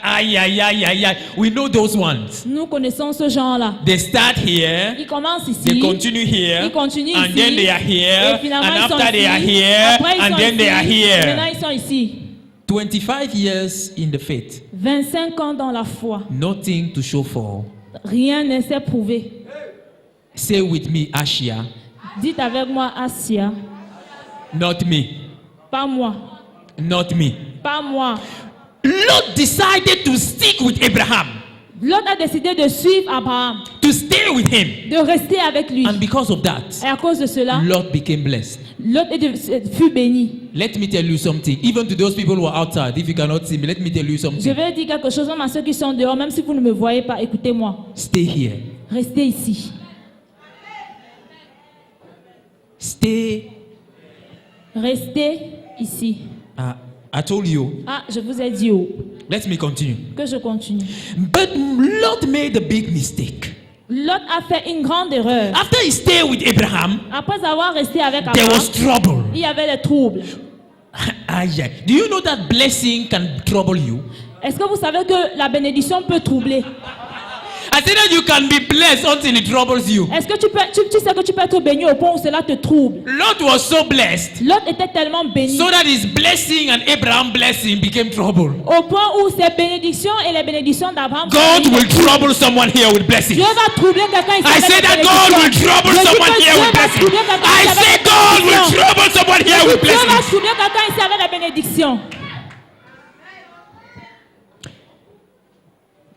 Aïe, aïe, aïe, aïe, aïe. We know those ones. Nous connaissons ce genre-là. They start here, Ils commencent ici. they continue here, Ils continuent and ici. then they are here, Et finalement, and ils sont after they are ici. here, Après, ils and sont then they are ici. Et maintenant, here. ils sont ici. 25 years in the faith. 25 ans dans la foi. Nothing to show for. Rien ne s'est prouvé. Say with me, Ashia. Dites avec moi, Asia. Not me. Pas moi. Not me. Pas moi. Lot decided to stick with Abraham, Lot a décidé de suivre Abraham, to stay with him. de rester avec lui. And because of Et that, à cause de cela, Lot became blessed. Lot fut béni. Let me tell you something. Even to those people who are outside, if you cannot see me, let me tell you Je something. vais dire quelque chose même à ceux qui sont dehors, même si vous ne me voyez pas, écoutez-moi. Stay here. Restez ici. Stay. Restez ici. I told you. Ah, je vous ai dit Let me continue. que je continue. But Lot made a big mistake. Lot a fait une grande erreur. After he stayed with Abraham, Après avoir resté avec there Abraham, was trouble. il y avait des troubles. Aye. Do you know that blessing can trouble you? Est-ce que vous savez que la bénédiction peut troubler? I said that you can be blessed until it troubles you. Est-ce que tu sais que tu peux être béni au point où cela te trouble? Lot was so blessed, Lot était tellement béni so that his blessing and Abraham's blessing became trouble. au point où ses bénédictions et les bénédictions d'Abraham God will trouble someone here with blessing. Dieu va troubler quelqu'un ici I avec say la that God will bénédiction. trouble Je dis someone que here Dieu with va blessing. troubler quelqu'un I ici avec say la God will bénédiction. trouble someone here with Dieu va blessing. troubler quelqu'un ici avec la bénédiction.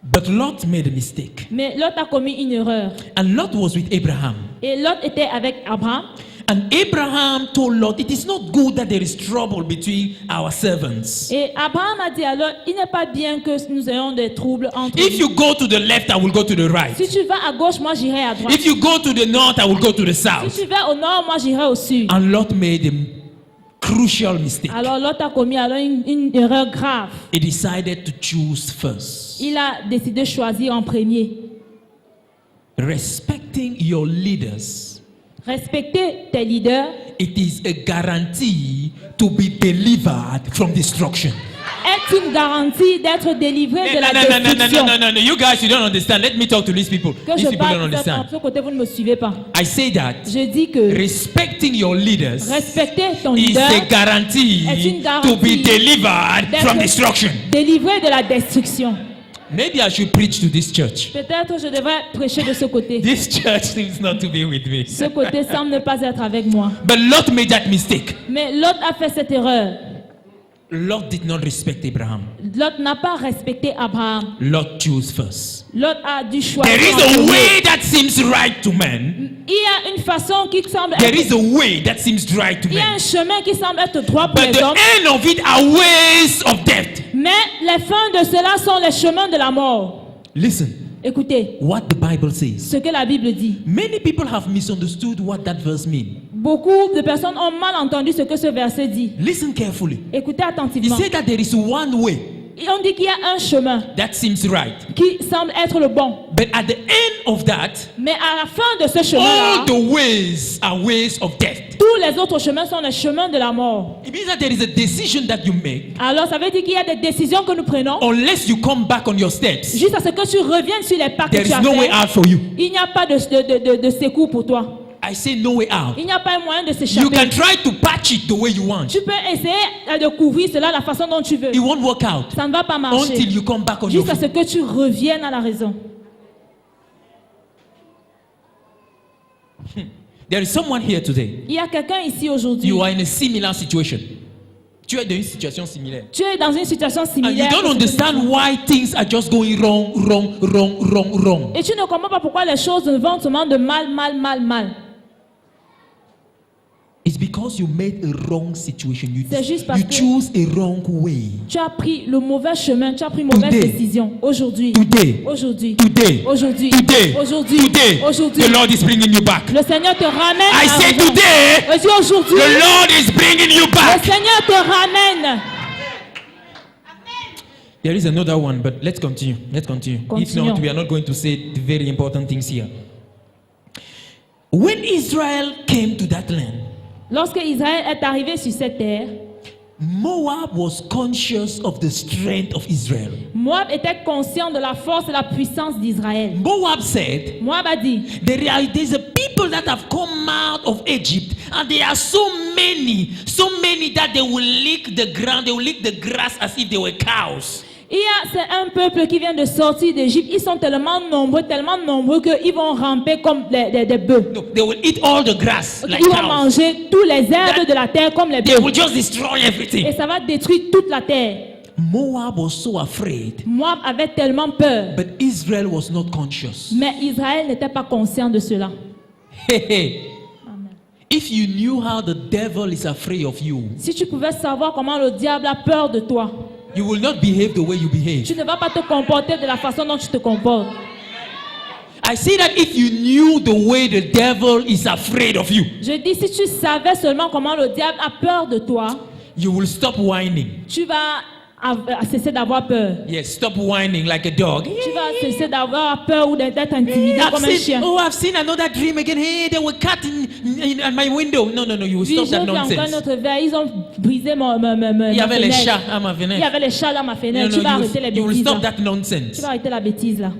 But Lot made a mistake. Mais Lot a commis une erreur. And Lot was with Abraham. Et Lot était avec Abraham. And Abraham told Lot, it is not good that there is trouble between our servants. Et Abraham a dit à Lot, il n'est pas bien que nous ayons des troubles entre If nous. you go to the left, I will go to the right. Si tu vas à gauche, moi j'irai à droite. If you go to the north, I will go to the Si south. tu vas au nord, moi j'irai au sud. And Lot made a crucial mistake. Alors Lot a commis alors une erreur grave. He decided to choose first. Il a décidé de choisir en premier. Respecting your leaders, Respecter tes leaders it is a guarantee to be delivered from destruction. est une garantie d'être délivré de la No, destruction. no. You guys, you don't understand. Let me talk to these people. Que These je people don't parle de understand. ce côté, vous ne me suivez pas. I say that Je dis que respecting your leaders respecter ton is leader a guarantee est une to garantie be delivered from destruction. délivré de la destruction. Maybe I should preach to this church. Peut-être je devrais prêcher de ce côté. This church seems not to be with me. Ce côté semble ne pas être avec moi. But Lot made that mistake. Mais Lot a fait cette erreur. Lot did not respect Abraham. Lot n'a pas respecté Abraham. Lot chose first. Lot a dû choisir. There is en a premier. way that seems right to men. Il y a une façon qui semble There être. is a way that seems right to Il y a men. un chemin qui semble être droit pour But les the hommes. end of it are ways of death. Mais les fins de cela sont les chemins de la mort. Listen, Écoutez what the Bible says. ce que la Bible dit. Many people have misunderstood what that verse means. Beaucoup de personnes ont mal entendu ce que ce verset dit. Listen carefully. Écoutez He attentivement. said that there is one way Et on dit qu'il y a un chemin that seems right. qui semble être le bon. But at the end of that, Mais à la fin de ce chemin-là, all the ways are ways of death. tous les autres chemins sont les chemins de la mort. It means that there is a decision that you make Alors ça veut dire qu'il y a des décisions que nous prenons unless you come back on your steps. juste à ce que tu reviennes sur les pas que There tu is as no way fait. out for you. Il n'y a pas de secours pour toi. I say no way out. Il n'y a pas un moyen de You s'échapper. can try to patch it the way you want. Tu peux essayer de couvrir cela la façon dont tu veux. It won't work out Ça ne va pas marcher. until you come back on your Juste à ce feet. que tu reviennes à la raison. There is someone here today. Il y a quelqu'un ici aujourd'hui. You are in a similar situation. Tu es dans une situation similaire. Tu es dans une situation And you similaire. don't understand why things are just going wrong. Et tu ne comprends pas pourquoi les choses vont seulement de mal. It's because you made a wrong situation. C'est juste parce You que- choose a wrong way. Tu as pris le mauvais chemin, tu as pris une mauvaise Today. décision. Aujourd'hui. Today. Aujourd'hui. Today. Aujourd'hui. Today. Aujourd'hui. Today. Aujourd'hui. The Lord is bringing you back. Le Seigneur te ramène. I à say raison. today. Je dis aujourd'hui. The Lord is bringing you Le back. Seigneur te ramène. There is another one, but let's continue. If Continuons. not, we are not going to say the very important things here. When Israel came to that land, Lorsque Israël est arrivé sur cette terre, Moab was conscious of the strength of Israel. Moab était conscient de la force et la puissance d'Israël. Moab said, Moab a dit, there's a people that have come out of Egypt, and there are so many that they will lick the ground, they will lick the grass as if they were cows. c'est un peuple qui vient de sortir d'Égypte. Ils sont tellement nombreux qu'ils vont ramper comme des bœufs. No, they will eat all the grass like Ils vont cows. manger tous les herbes de la terre comme les They bœufs. will just destroy Et everything. ça va détruire toute la terre. Moab was so afraid, Moab avait tellement peur. but Israel was not conscious. Mais Israël n'était pas conscient de cela. Hey, hey. Amen. If you knew how the devil is afraid of you, Si tu pouvais savoir comment le diable a peur de toi, you will not behave the way you behave. tu ne vas pas te comporter de la façon dont tu te comportes. I say that if you knew the way the devil is afraid of you, Je dis, si tu savais seulement comment le diable a peur de toi, you will stop whining. tu vas cesser d'avoir peur. Yes, stop whining like a dog. Tu vas cesser d'avoir peur ou d'être intimidé comme un chien. I've seen another dream again. Hey, there were cat at my window. No, you will Oui, stop j'ai that vu encore nonsense. notre verre. Ils ont brisé ma Il y avait les fenêtre. chats à ma Il y fenêtre. avait les chats dans ma No, fenêtre. Tu vas arrêter les you will bêtises stop là. that Tu nonsense. vas arrêter la bêtise là.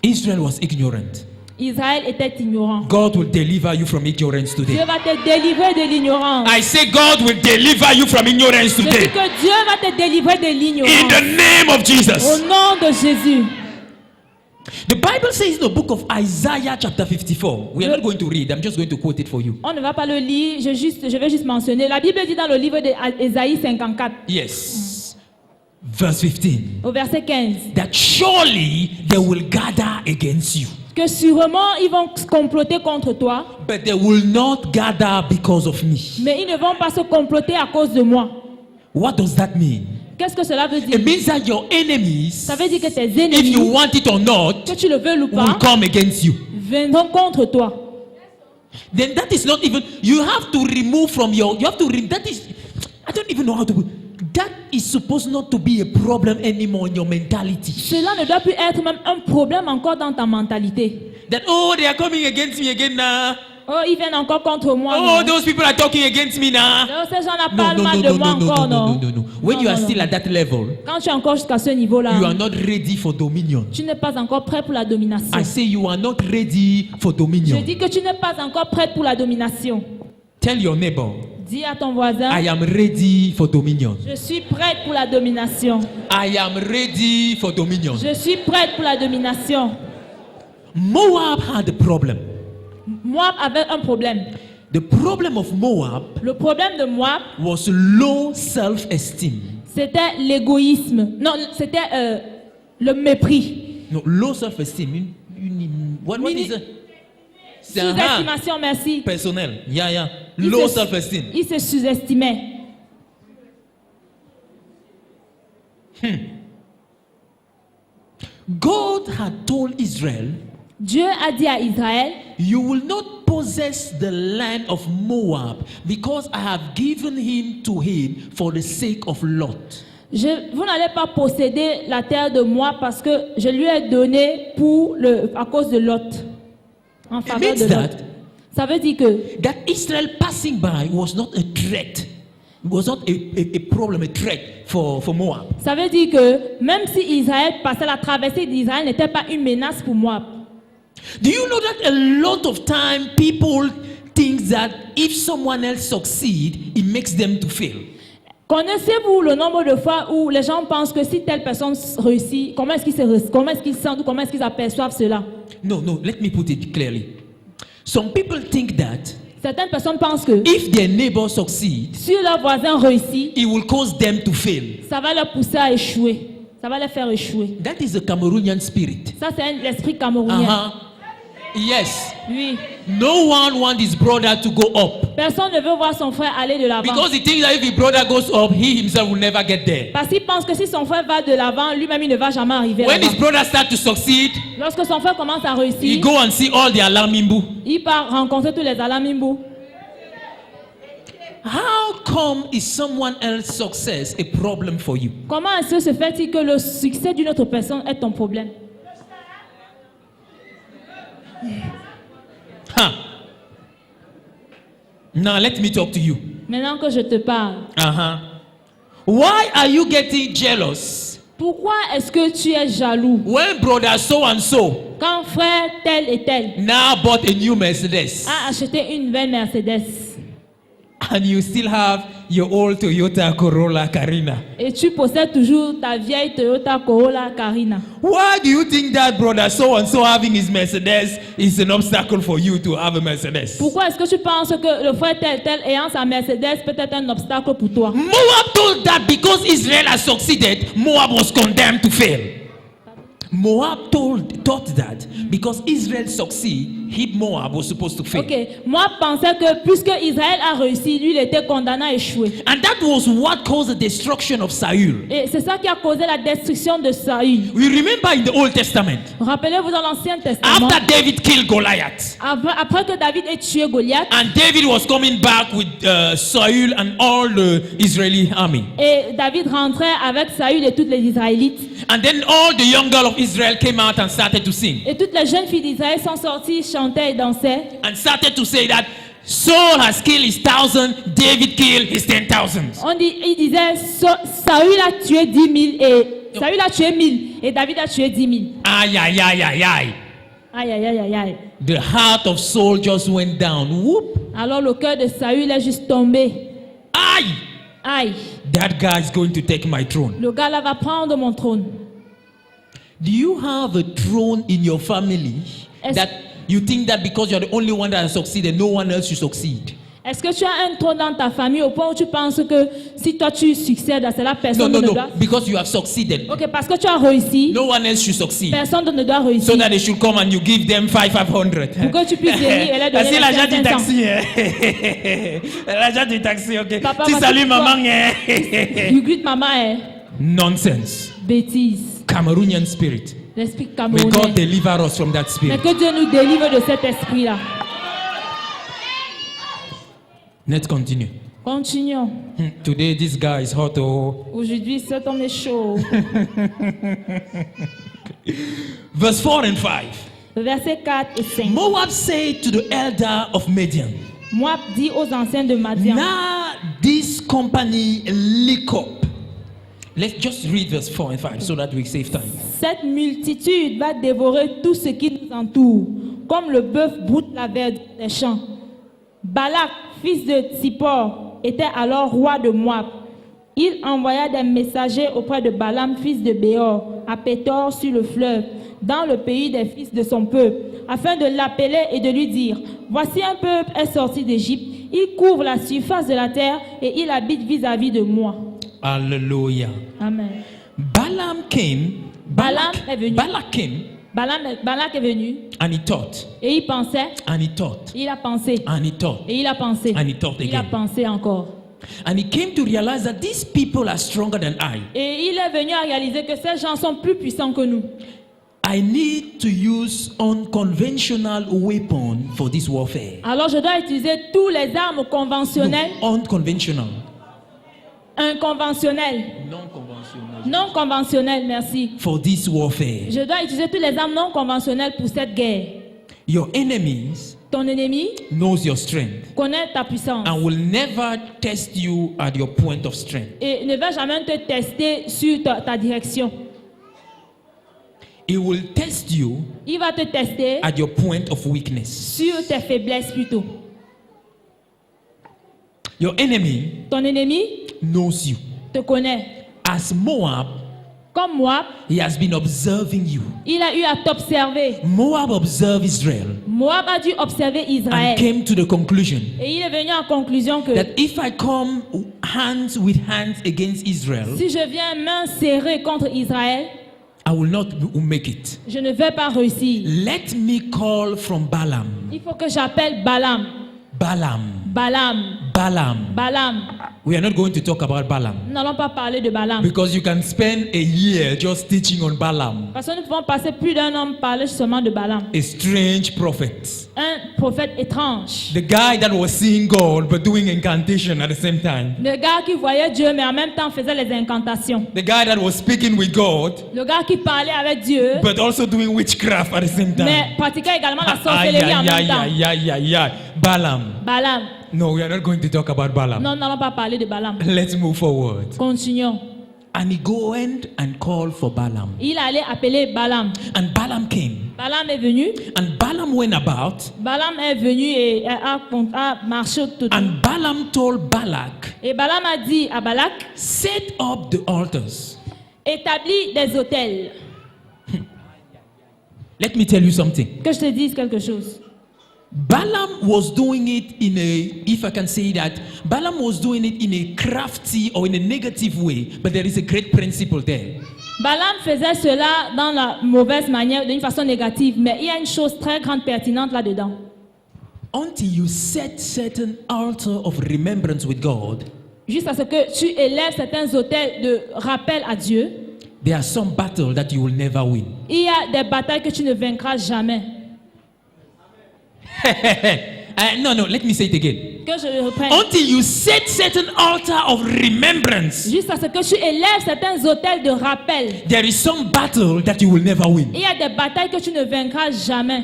Israel was ignorant. Israël était ignorant. God will deliver you from ignorance Dieu today. va te délivrer de l'ignorance. I say God will deliver you from ignorance Je dis today. que Dieu va te délivrer de In l'ignorance. the name of Au Jesus. nom de Jésus. The Bible says in the book of Isaiah chapter 54. We are not going to read. I'm just going to quote it for you. On ne va pas le lire. Je vais juste mentionner. La Bible dit dans le livre d'Ésaïe 54, Yes. Verse 15. au verset 15, That surely they will gather against you, que sûrement ils vont comploter contre toi, but they will not gather because of me. mais ils ne vont pas se comploter à cause de moi. What does that mean? Qu'est-ce que cela veut It dire? means that your enemies, Ça veut dire que tes if you ennemis, want it or not, que tu le veuilles ou will pas, come against you. viendront contre toi. Then that is not even, you have to remove from your, that is, I don't even know how to put, that is supposed not to be a problem anymore in your mentality. Cela ne doit plus être même un problème encore dans ta mentalité. That, oh, they are coming against me again now. Oh, ils viennent encore contre moi. Oh, non. those people are talking against me now. Non, ces gens-là No, parlent no, mal no, de no, moi no, no, encore, no, non. no, no, no. When Non, you are non, still non. at that level, Quand tu es encore jusqu'à ce niveau-là, you are not ready for dominion. tu n'es pas encore prêt pour la domination. I say you are not ready for Je dominion. dis que tu n'es pas encore prêt pour la domination. Tell your neighbor, Dis à ton voisin, I am ready for dominion. je suis prête pour la domination. I am ready for dominion. Je suis prête pour la domination. Moab had a problem. Moab avait un problème. The problem of Moab Le problème de Moab, was low self-esteem. c'était l'égoïsme. Non, c'était le mépris. No, low self-esteem. What is it? C'est un Sous-estimation, merci. personnel. Yeah. Il Low se- self-esteem. Il se sous-estimait. God had told Israel, Dieu a dit à Israël, you will not possess the land of Moab because I have given him to him for the sake of Lot. vous n'allez pas posséder la terre de moi parce que je lui ai donné à cause de Lot. En faveur means de Lot. that- Ça veut dire que That Israel passing by was not a threat. It was not a problem, a threat for Moab. Ça veut dire que même si Israël passait, la traversée d'Israël n'était pas une menace pour moi. Do you know that a lot of time people think that if someone else succeed, it makes them to fail? Connaissez-vous le nombre de fois où les gens pensent que si telle personne réussit, comment est-ce qu'ils sentent ou comment est-ce qu'ils aperçoivent cela? No, let me put it clearly. Some people think that Certaines personnes pensent que if their neighbor succeeds, si leur voisin réussit, it will cause them to fail. ça va leur pousser à échouer. Ça va les faire échouer. That is the Cameroonian spirit. Ça, c'est l'esprit camerounien. Uh-huh. Yes. Oui. No one wants his brother to go up. Personne ne veut voir son frère aller de l'avant. Because he thinks that if his brother goes up, he himself will never get there. Parce qu'il pense que si son frère va de l'avant, lui-même il ne va jamais arriver When là-bas. his brother starts to succeed, Lorsque son frère commence à he réussir, go and see all the alarmimbu. il part rencontrer tous les alamimbu. How come is someone else's success a problem for you? Comment est-ce que se fait-il que le succès d'une autre personne est ton problème? Huh. Now let me talk to you. Maintenant que je te parle, Why are you getting jealous pourquoi est-ce que tu es jaloux when brother so and so quand frère tel et tel now bought a new Mercedes a acheté une nouvelle Mercedes and you still have your old Toyota Corolla Carina? et tu possèdes toujours ta vieille Toyota Corolla Carina? Why do you think that brother so and so having his Mercedes is an obstacle for you to have a Mercedes? Pourquoi est-ce que tu penses que le frère tel tel ayant sa Mercedes peut être un obstacle pour toi? Moab told that because Israel has succeeded, Moab was condemned to fail. Moab thought that because Israel succeed, Moab was supposed to fail. Ok, moi pensais que puisque Israël a réussi, lui il était condamné à échouer. And that was what caused the destruction of Saul. Et c'est ça qui a causé la destruction de Saül. We remember in the Old Testament, Rappelez-vous dans l'Ancien Testament, after David killed Goliath, après que David ait tué Goliath, and David was coming back with Saul and all the Israeli army. et David rentrait avec Saül et toutes les Israélites, And then all the young girls of Israel came out and started to sing. et toutes les jeunes filles d'Israël sont sorties, chantaient et dansaient, And started to say that Saul has killed his 1,000, David killed his 10,000. ils disaient Saül a tué 10 000 et Saül a tué 1000 et David a tué 10 000. Aïe, aïe, aïe, aïe, aïe. Aïe aïe aïe aïe aïe. The heart of Saul just went down. Whoop. Alors le cœur de Saül est juste tombé. Aïe. Aïe, That guy is going to take my throne. le gars là va prendre mon trône. Do you have a throne in your family that you think that because you're the only one that has succeeded, no one else should succeed? Est-ce que tu as un trône dans ta famille au point où tu penses que si toi tu succèdes à cela, No, personne no, ne no. doit... Because you have succeeded. Ok, parce que tu as réussi, No one else should succeed. personne ne doit So réussir. that they should come and you give them 500. Pour que tu puisses venir et leur donner C'est l'agent du 500. taxi. Hein? L'agent du taxi, ok. Papa, Tu moi, salues tu maman. vois. Hein? You greet maman, hein? Nonsense. Bêtise. Cameroonian spirit. L'esprit May God camerounais. deliver us from that Mais spirit. que Dieu nous délivre de cet esprit-là. Let's continue. Continuons. Today this guy is hot. Oh. Aujourd'hui, cet homme est chaud. Verse 4 and 5. Versets 4 et 5. Moab said to the elder of Midian, Moab dit aux anciens de Madian, now this company lick up. Let's just read verse 4 and 5 so that we save time. cette multitude va dévorer tout ce qui nous entoure, comme le bœuf broute la verdure des champs. Balak, fils de Tsippor, était alors roi de Moab. Il envoya des messagers auprès de Balaam, fils de Béor, à Pétor sur le fleuve, dans le pays des fils de son peuple, afin de l'appeler et de lui dire, voici un peuple est sorti d'Égypte, il couvre la surface de la terre et il habite vis-à-vis de moi. Hallelujah. Amen. Balaam came. Balaam est venu. Balak came Balak est venu and he thought et il pensait, and he thought il a pensé, and he thought et il a pensé, and he thought il a again. pensé encore. And he came to realize that these people are stronger than I. Et il est venu à réaliser que ces gens sont plus puissants que nous. I need to use unconventional weapon for this warfare. Alors je dois utiliser tous les armes conventionnelles, No, unconventional. inconventionnelles, Non-conventional. non conventionnelles, merci. For this warfare. Je dois utiliser toutes les armes non conventionnelles pour cette guerre. Your enemies Ton ennemi knows your strength connaît ta puissance and will never test you at your point of strength. et ne va jamais te tester sur ta direction. It will test you Il va te tester at your point of weakness. sur tes faiblesses plutôt. Your enemy Ton ennemi knows you. te connaît. As Moab, Comme moi, he has been observing you. il a eu à t'observer. Moab observed Israel Moab a dû observer Israël. and came to the conclusion Et il est venu en conclusion que that if I come hands with hands against Israel, si je viens main serrée contre Israël, I will not make it. je ne vais pas réussir. Let me call from Balaam. Il faut que j'appelle Balaam. Balaam. Balaam. Balaam. Balaam. We are not going to talk about Balaam Nous n'allons pas parler de Balaam. because you can spend a year just teaching on Balaam, Parce que nous pouvons passer plus d'un an parler seulement de Balaam. a strange prophet. Un prophète étrange. The guy that was seeing God but doing incantation at the same time. Le gars qui voyait Dieu mais en même temps faisait les incantations. The guy that was speaking with God Le gars qui parlait avec Dieu but also doing witchcraft at the same time. mais pratiquait également la Aïe, sorcellerie en aïe, même aïe, temps. aïe, aïe, aïe, aïe. Balaam. Balaam. No, we are not going to talk about Balaam. Non, nous n'allons pas parler de Balaam. Let's move forward. Continuons. And he went and called for Balaam. Il allait appeler Balaam. And Balaam came. Balaam est venu. And Balaam went about. Balaam est venu et a marché tout. And Balaam told Balak, Et Balaam a dit à Balak, set up the altars. établis des autels. Let me tell you something. Que je te dise quelque chose. Balaam was doing it in a, if I can say that, Balaam was doing it in a crafty or in a negative way, but there is a great principle there. Balaam faisait cela dans la mauvaise manière, d'une façon négative, mais il y a une chose très grande pertinente là-dedans. Until you set certain altar of remembrance with God, Jusqu'à ce que tu élèves certains autels de rappel à Dieu, there are some battles that you will never win. il y a des batailles que tu ne vaincras jamais. No, let me say it again. Que je le reprenne. Until you set certain altar of remembrance, Jusqu'à ce que tu élèves certains autels de rappel, there is some battle that you will never win. il y a des batailles que tu ne vaincras jamais.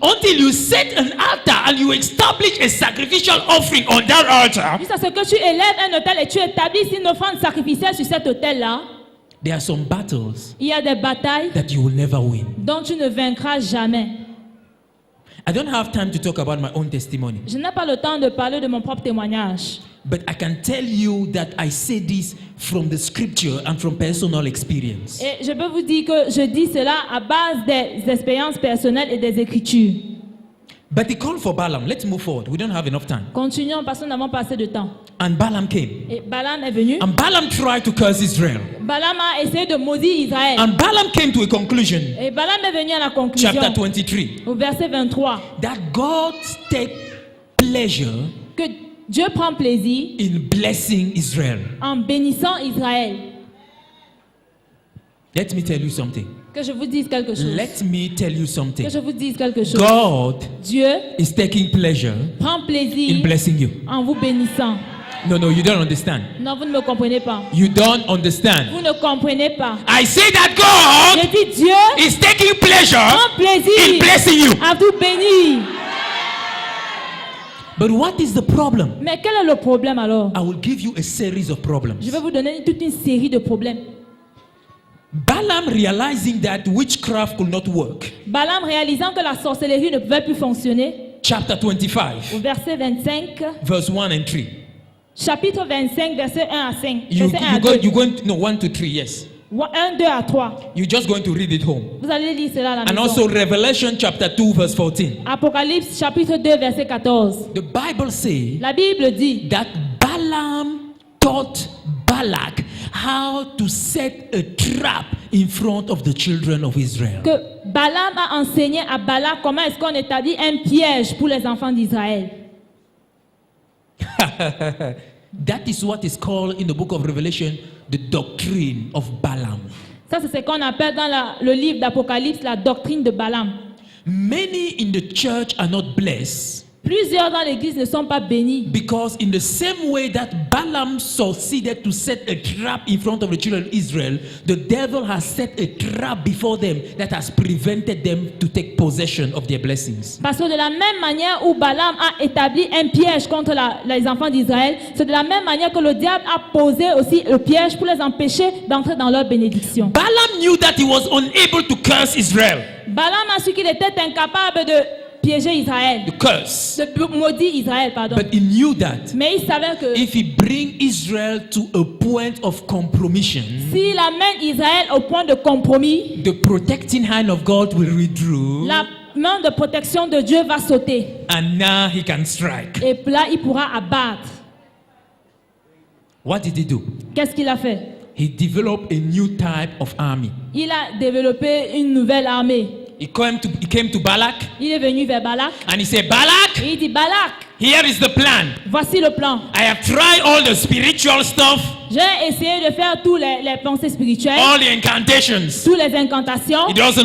Until you set an altar and you establish a sacrificial offering on that altar, Jusqu'à ce que tu élèves un autel et tu établisses une offrande sacrificielle sur cet autel-là, there are some battles il y a des batailles that you will never win. dont tu ne vaincras jamais. I don't have time to talk about my own testimony, Je n'ai pas le temps de parler de mon propre témoignage. but I can tell you that I say this from the scripture and from personal experience. Et je peux vous dire que je dis cela à base des expériences personnelles et des Écritures. But he called for Balaam. Let's move forward. We don't have enough time. Continuons parce que nous n'avons pas assez de temps. And Balaam came. Et Balaam est venu. And Balaam tried to curse Israel. Balaam a essayé de maudire Israël. And Balaam came to a conclusion, Et Balaam est venu à la conclusion, chapter 23, au verset 23, that God take pleasure que Dieu prend plaisir in blessing Israel. en bénissant Israël. Let me tell you something. Que je vous dise quelque chose. Let me tell you something. Que je vous dise quelque chose. God Dieu is taking pleasure prend in plaisir blessing you. en vous bénissant. No, you don't understand. Non, vous ne me comprenez pas. You don't understand. Vous ne comprenez pas. I say that God Je dis Dieu is taking pleasure prend in plaisir blessing you. à vous bénir. But what is the problem? Mais quel est le problème alors? I will give you a series of problems. Je vais vous donner toute une série de problèmes. Balaam realizing that witchcraft could not work. Balaam réalisant que la sorcellerie ne pouvait plus fonctionner, Chapter 25, au verset 25, verse 1 and 3. chapitre 25, verset 1 à 5. You're Verset 1 à 2. going to, no, 1 to 3, yes. 1, 2 à 3. You're just going to read it home. Vous allez lire cela à la And maison. also Revelation chapter 2, verse 14. Apocalypse, chapitre 2, verset 14. The Bible says La Bible dit that Balaam taught Balak how to set a trap in front of the children of Israel. que Balaam a enseigné à Balak comment est-ce qu'on établit un piège pour les enfants d'Israël. That is what is called in the book of Revelation the doctrine of Balaam. Ça, c'est ce qu'on appelle dans le livre d'Apocalypse la doctrine de Balaam. Many in the church are not blessed Plusieurs dans l'église ne sont pas bénis. because in the same way that Balaam succeeded to set a trap in front of the children of Israel, the devil has set a trap before them that has prevented them to take possession of their blessings. Parce que de la même manière où Balaam a établi un piège contre les enfants d'Israël, c'est de la même manière que le diable a posé aussi le piège pour les empêcher d'entrer dans leur bénédiction. Balaam knew that he was unable to curse Israel, Balaam a su qu'il était incapable de piéger Israël, to curse. de maudire Israël, pardon. But he knew that Mais il savait que if he bring Israel to a point of compromission, s'il amène Israël au point de compromis, the protecting hand of God will withdraw, la main de protection de Dieu va sauter. and now he can strike. Et là, il pourra abattre. What did he do? Qu'est-ce qu'il a fait? He developed a new type of army. Il a développé une nouvelle armée. He came to Balak Il est venu vers Balak. and he said, Balak, Et il dit, Balak, here is the plan. voici le plan. I have tried all the spiritual stuff, J'ai essayé de faire tous les pensées spirituelles, all the incantations. toutes les incantations. It doesn't